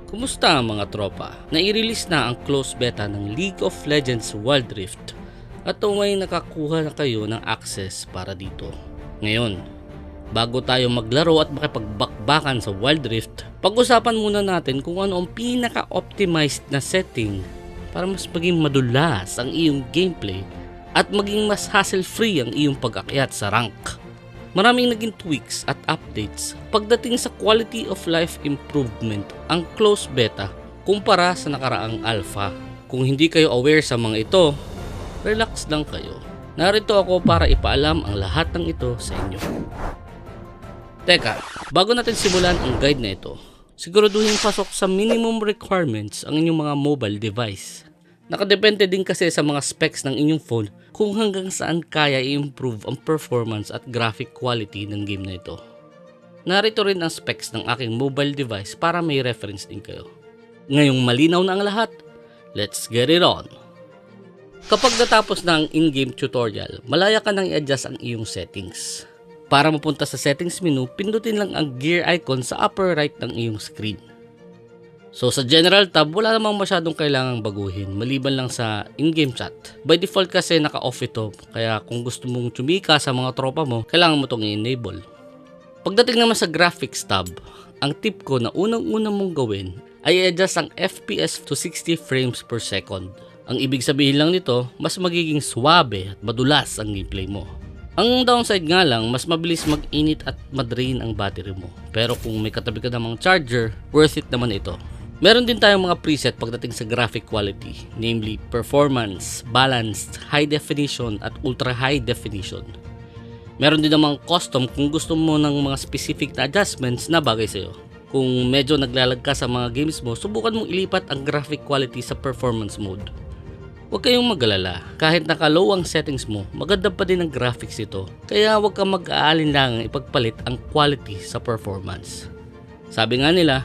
Kumusta ang mga tropa? Nai-release na ang closed beta ng League of Legends Wild Rift at may nakakuha na kayo ng access para dito. Ngayon, bago tayo maglaro at makipagbakbakan sa Wild Rift, pag-usapan muna natin kung ano ang pinaka-optimized na setting para mas maging madulas ang iyong gameplay at maging mas hassle-free ang iyong pag-akyat sa rank. Maraming naging tweaks at updates pagdating sa quality of life improvement ang closed beta kumpara sa nakaraang alpha. Kung hindi kayo aware sa mga ito, relax lang kayo. Narito ako para ipaalam ang lahat ng ito sa inyo. Teka, bago natin simulan ang guide na ito, siguraduhin pasok sa minimum requirements ang inyong mga mobile device. Nakadepende din kasi sa mga specs ng inyong phone kung hanggang saan kaya i-improve ang performance at graphic quality ng game na ito. Narito rin ang specs ng aking mobile device para may reference din kayo. Ngayong malinaw na ang lahat, let's get it on! Kapag natapos na ang in-game tutorial, malaya ka nang i-adjust ang iyong settings. Para mapunta sa settings menu, pindutin lang ang gear icon sa upper right ng iyong screen. So sa general tab, wala namang masyadong kailangang baguhin maliban lang sa in-game chat. By default kasi naka-off ito, kaya kung gusto mong tsumika sa mga tropa mo, kailangan mo itong i-enable. Pagdating naman sa graphics tab, ang tip ko na unang-una mong gawin ay i-adjust ang FPS to 60 frames per second. Ang ibig sabihin lang nito, mas magiging swabe at madulas ang gameplay mo. Ang downside nga lang, mas mabilis mag-init at madrain ang battery mo. Pero kung may katabi ka namang charger, worth it naman ito. Meron din tayong mga preset pagdating sa graphic quality, namely performance, balanced, high definition at ultra high definition. Meron din namang custom kung gusto mo ng mga specific na adjustments na bagay sa'yo. Kung medyo naglalag ka sa mga games mo, subukan mong ilipat ang graphic quality sa performance mode. Huwag kayong mag-alala, kahit naka-low ang settings mo, maganda pa din ang graphics ito, kaya huwag kang mag-aalinlangang ipagpalit ang quality sa performance. Sabi nga nila,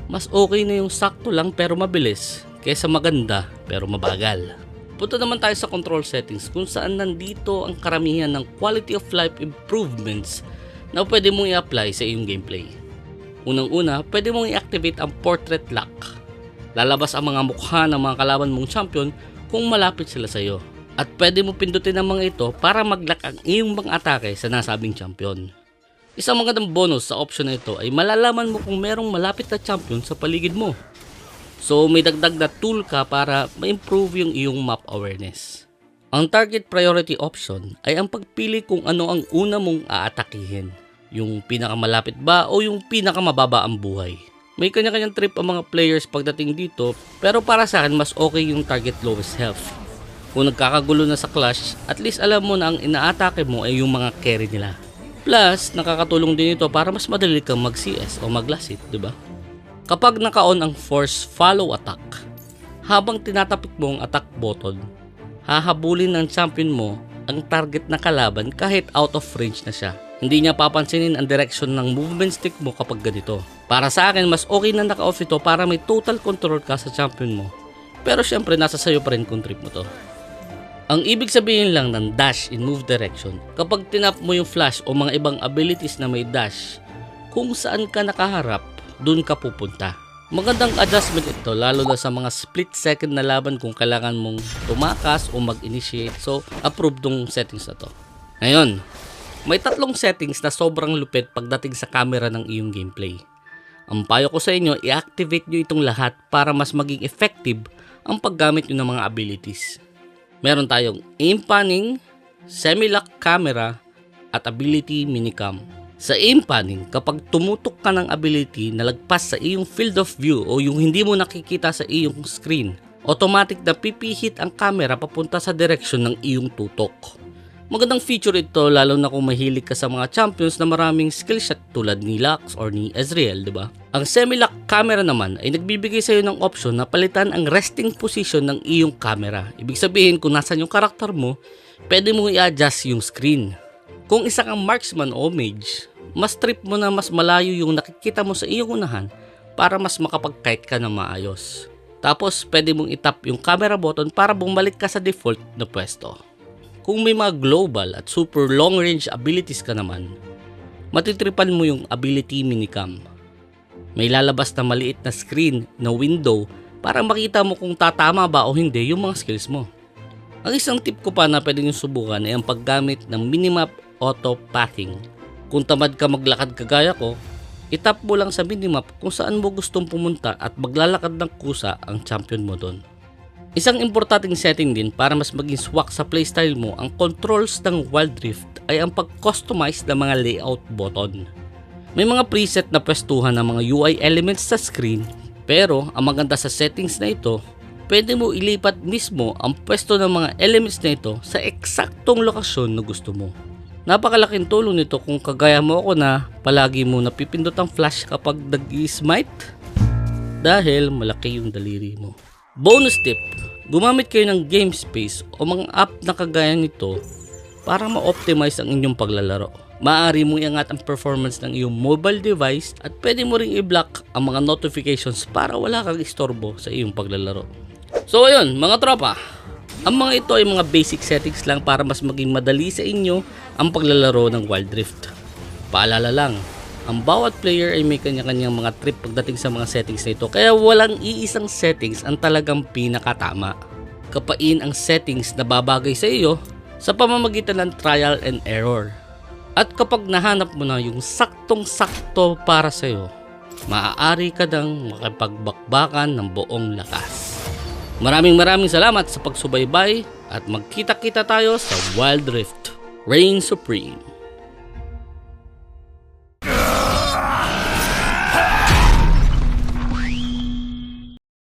mas okay na yung sakto lang pero mabilis kaysa maganda pero mabagal. Punta naman tayo sa control settings kung saan nandito ang karamihan ng quality of life improvements na pwede mong i-apply sa iyong gameplay. Unang-una, pwede mong i-activate ang portrait lock. Lalabas ang mga mukha ng mga kalaban mong champion kung malapit sila sa iyo. At pwede mo pindutin ang mga ito para mag-lock ang iyong mga atake sa nasabing champion. Isang magandang bonus sa option na ito ay malalaman mo kung merong malapit na champion sa paligid mo. So may dagdag na tool ka para ma-improve yung iyong map awareness. Ang target priority option ay ang pagpili kung ano ang una mong aatakihin. Yung pinakamalapit ba o yung pinakamababa ang buhay. May kanya-kanyang trip ang mga players pagdating dito, pero para sa akin mas okay yung target lowest health. Kung nagkakagulo na sa clash, at least alam mo na ang inaatake mo ay yung mga carry nila. Plus, nakakatulong din ito para mas madali kang mag-CS o mag-last hit, diba? Kapag naka-on ang force follow attack, habang tinatapik mo ang attack button, hahabulin ng champion mo ang target na kalaban kahit out of range na siya. Hindi niya papansinin ang direction ng movement stick mo kapag ganito. Para sa akin, mas okay na naka-off ito para may total control ka sa champion mo. Pero syempre, nasa sayo pa rin kung trip mo to. Ang ibig sabihin lang ng dash in move direction, kapag tinap mo yung flash o mga ibang abilities na may dash, kung saan ka nakaharap, dun ka pupunta. Magandang adjustment ito lalo na sa mga split second na laban kung kailangan mong tumakas o mag-initiate. So, approve tong settings na to. Ngayon, may tatlong settings na sobrang lupit pagdating sa camera ng iyong gameplay. Ang payo ko sa inyo, i-activate nyo itong lahat para mas maging effective ang paggamit nyo ng mga abilities. Meron tayong aim panning, semi-lock camera, at ability minicam. Sa aim panning, kapag tumutok ka ng ability na lagpas sa iyong field of view o yung hindi mo nakikita sa iyong screen, automatic na pipihit ang camera papunta sa direksyon ng iyong tutok. Magandang feature ito lalo na kung mahilig ka sa mga champions na maraming skill shot tulad ni Lux or ni Ezreal, diba? Ang semi-lock camera naman ay nagbibigay sa iyo ng option na palitan ang resting position ng iyong camera. Ibig sabihin kung nasan yung karakter mo, pwede mo i-adjust yung screen. Kung isa kang marksman o mage, mas trip mo na mas malayo yung nakikita mo sa iyong unahan para mas makapag-kite ka na maayos. Tapos pwede mong itap yung camera button para bumalik ka sa default na pwesto. Kung may mga global at super long range abilities ka naman, matitripan mo yung ability minicam. May lalabas na maliit na screen na window para makita mo kung tatama ba o hindi yung mga skills mo. Ang isang tip ko pa na pwede nyo subukan ay ang paggamit ng minimap auto pathing. Kung tamad ka maglakad kagaya ko, itap mo lang sa minimap kung saan mo gustong pumunta at maglalakad ng kusa ang champion mo doon. Isang importanteng setting din para mas maging swak sa playstyle mo ang controls ng Wild Rift ay ang pag-customize ng mga layout button. May mga preset na pwestuhan ng mga UI elements sa screen, pero ang maganda sa settings na ito, pwede mo ilipat mismo ang pwesto ng mga elements na ito sa eksaktong lokasyon na gusto mo. Napakalaking tulong nito kung kagaya mo ako na palagi mo napipindot ang flash kapag nag-i-smite dahil malaki yung daliri mo. Bonus tip, gumamit kayo ng game space o mga app na kagaya nito para ma-optimize ang inyong paglalaro. Maaari mo iangat ang performance ng iyong mobile device at pwede mo ring i-block ang mga notifications para wala kang istorbo sa iyong paglalaro. So ayun mga tropa, ang mga ito ay mga basic settings lang para mas maging madali sa inyo ang paglalaro ng Wild Rift. Paalala lang, ang bawat player ay may kanya-kanyang mga trip pagdating sa mga settings na ito, kaya walang iisang settings ang talagang pinakatama. Kapain ang settings na babagay sa iyo sa pamamagitan ng trial and error. At kapag nahanap mo na yung saktong-sakto para sa iyo, maaari ka nang makipagbakbakan ng buong lakas. Maraming salamat sa pagsubaybay at magkita-kita tayo sa Wild Rift. Reign Supreme.